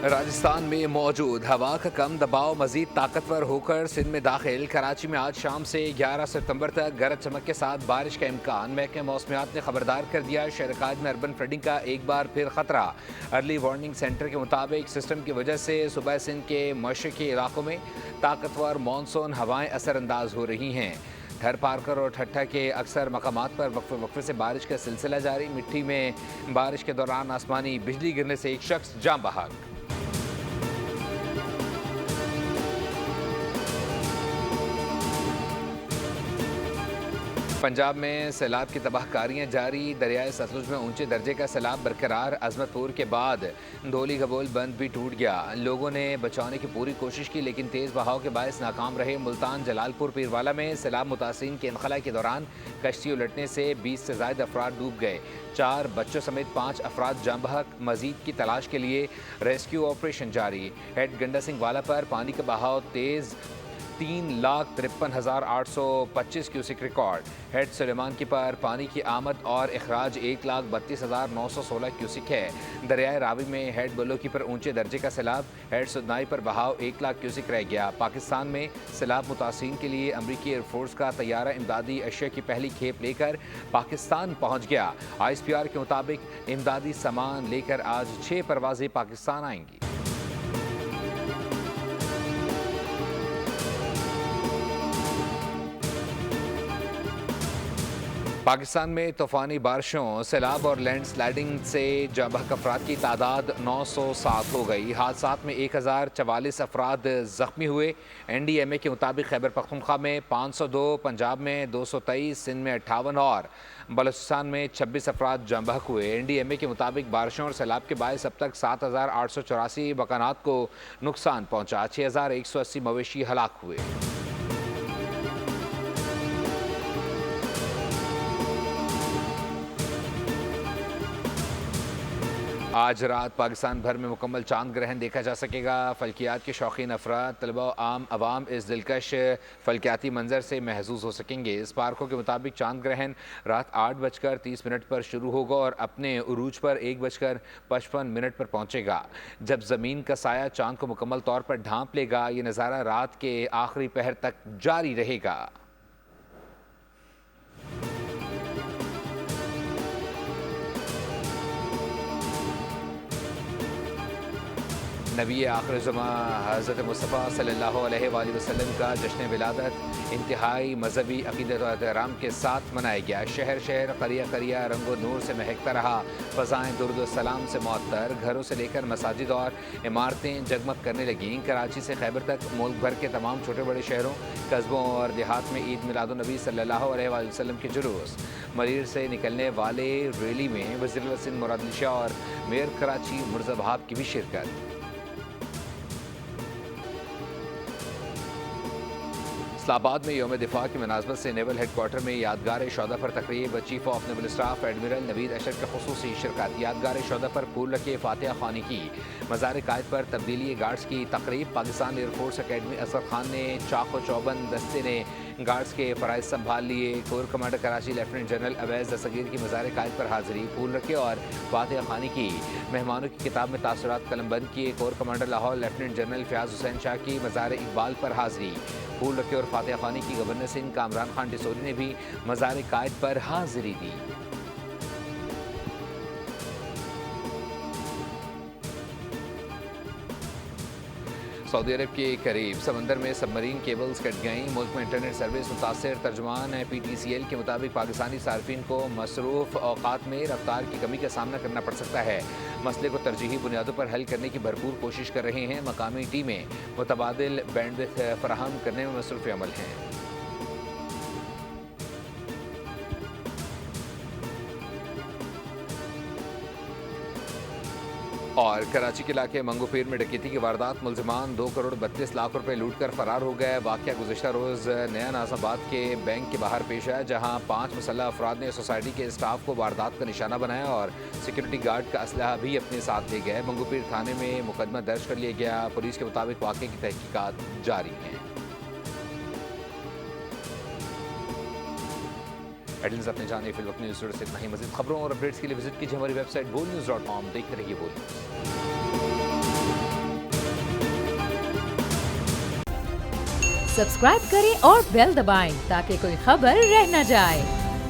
राजस्थान में मौजूद हवा का कम दबाव मजीद ताकतवर होकर सिंध में दाखिल। कराची में आज शाम से 11 सितंबर तक गरज चमक के साथ बारिश का इम्कान। महकमे मौसमियात ने खबरदार कर दिया, शहरकाज में अर्बन फ्लडिंग का एक बार फिर खतरा। अर्ली वार्निंग सेंटर के मुताबिक सिस्टम की वजह से सुबह सिंध के मशरकी इलाकों में ताकतवर मानसून हवाएं असरअंदाज हो रही हैं। थर पारकर और ठट्ठा के अक्सर मकामात पर वक्फे वक्फे से बारिश का सिलसिला जारी। मिट्टी में बारिश के दौरान आसमानी बिजली गिरने से एक शख्स जाँ बहक। पंजाब में सैलाब की तबाहकारियां जारी। दरियाए सतलुज में ऊंचे दर्जे का सैलाब बरकरार। अजमतपुर के बाद धोली गबोल बंद भी टूट गया। लोगों ने बचाने की पूरी कोशिश की लेकिन तेज़ बहाव के बायस नाकाम रहे। मुल्तान जलालपुर पीरवाला में सैलाब मुतासिरीन के इनखला के दौरान कश्ती उलटने से 20 से ज़ायद अफराद डूब गए। 4 बच्चों समेत 5 अफराद जाँ बहक। मजीद की तलाश के लिए रेस्क्यू ऑपरेशन जारी। हेड गंडा सिंह वाला पर पानी का बहाव तेज़, 3,53,825 क्यूसिक रिकॉर्ड। हेड सुलेमान की पर पानी की आमद और अखराज 1,32,916 क्यूसिक है। दरियाए रावी में हेड बलो की पर ऊंचे दर्जे का सैलाब। हेड सुदनाई पर बहाव 1 लाख क्यूसिक रह गया। पाकिस्तान में सैलाब मुतासिरीन के लिए अमरीकी एयरफोर्स का तैयारा इमदादी अशिया की पहली खेप लेकर पाकिस्तान पहुँच गया। ISPR के मुताबिक इमदादी सामान लेकर आज 6 परवाजें पाकिस्तान आएंगी। पाकिस्तान में तूफ़ानी बारिशों, सैलाब और लैंड स्लाइडिंग से जाँ बहक अफराद की तादाद 907 हो गई। हादसात में 1044 अफराद ज़ख्मी हुए। NDMA के मुताबिक खैबर पख्तूनख्वा में 502, पंजाब में 223, सिंध में 58 और बलूचिस्तान में 26 अफराद जाँ बहक हुए। NDMA के मुताबिक बारिशों और सैलाब के बायस अब तक 7,884 मकानात को नुकसान पहुँचा। 6,180 मवेशी हलाक हुए। आज रात पाकिस्तान भर में मुकम्मल चांद ग्रहण देखा जा सकेगा। फल्कियात के शौकीन अफराद, तलबा आम अवाम इस दिलकश फल्कियाती मंजर से महजूज हो सकेंगे। इस पार्कों के मुताबिक चांद ग्रहण रात 8:30 पर शुरू होगा और अपने उरूज पर 1:55 पर पहुँचेगा। जब ज़मीन का साया चांद को मुकम्मल तौर पर ढांप लेगा, ये नज़ारा रात के आखिरी पहर तक जारी रहेगा। नबी आखिर ज़मा हज़रत मुस्तफ़ा सल्लल्लाहु अलैहि वसल्लम का जश्न विलादत इंतहाई मजहबी अक़ीदत और एहतराम के साथ मनाया गया। शहर शहर, क़रिया क़रिया रंगो नूर से महकता रहा। फ़ज़ाएँ दुरूद व सलाम से मुअत्तर। घरों से लेकर मसाजिद और इमारतें जगमग करने लगीं। कराची से खैबर तक मुल्क भर के तमाम छोटे बड़े शहरों, कस्बों और देहात में ईद मिलादुन नबी सल्लल्लाहु अलैहि वसल्लम के जुलूस। मरीर से निकलने वाले रैली में वज़ीर सिंध मुराद अली शाह और मेयर कराची मुर्ज़ा वहाब की भी शिरकत। इस्लामाबाद में यौम दिफा की मुनासबत से नेवल हेडक्वार्टर में यादगार शौदा पर तकरीब। Chief of naval staff admiral Naveed Ashraf की खुसूसी शिरकत। यादगार शौदा पर फूल रखे फातिहा ख़्वानी की। मज़ार कायद पर तब्दीली गार्ड्स की तकरीब। पाकिस्तान एयरफोर्स अकेडमी असगर खान ने चाक व चौबंद दस्ते ने गार्ड्स के फ़राइज़ संभाल लिए। Corps commander Karachi lieutenant general Awais Dastgir की मज़ार कायद पर हाज़िरी। फूल रखे और फातिहा ख़्वानी की। मेहमानों की किताब में तासुरात कलमबंद किए। Core commander Lahore lieutenant general Fayaz Hussain Shah की मज़ार इकबाल पर हाज़िरी। फूल रखे और फातिहा ख़्वानी की गवर्नर सिंह कामरान खान डिसोरी ने भी मज़ार कायद पर हाज़िरी दी। सऊदी अरब के करीब समंदर में सबमरीन केबल्स कट गईं। मुल्क में इंटरनेट सर्विस मुतासर। तर्जुमान PTCL के मुताबिक पाकिस्तानी सार्फिन को मसरूफ़ औकात में रफ्तार की कमी का सामना करना पड़ सकता है। मसले को तरजीही बुनियादों पर हल करने की भरपूर कोशिश कर रहे हैं। मकामी टीमें मुतबादिल बैंडविड्थ फराहम करने में मसरूफ़ अमल हैं। और कराची के इलाके मंगोपीर में डकैती की वारदात। मुलजिमान 2 करोड़ 32 लाख रुपए लूट कर फरार हो गए। वाक़या गुज़िश्ता रोज़ नया नाज़ाबाद के बैंक के बाहर पेश आया, जहां 5 मुसल्लह अफराद ने सोसाइटी के स्टाफ को वारदात का निशाना बनाया और सिक्योरिटी गार्ड का असलहा भी अपने साथ ले गए। मंगोपीर थाने में मुकदमा दर्ज कर लिया गया। पुलिस के मुताबिक वाक़े की तहकीकात जारी हैं। हेडलाइंस अपने जाने फिल वक्त न्यूज़ से इतना ही। मज़ीद खबरों और अपडेट्स के लिए विजिट कीजिए हमारी वेबसाइट bolnews.com। देखते रहिए बोल न्यूज़। सब्सक्राइब करें और बेल दबाएं ताकि कोई खबर रह न जाए।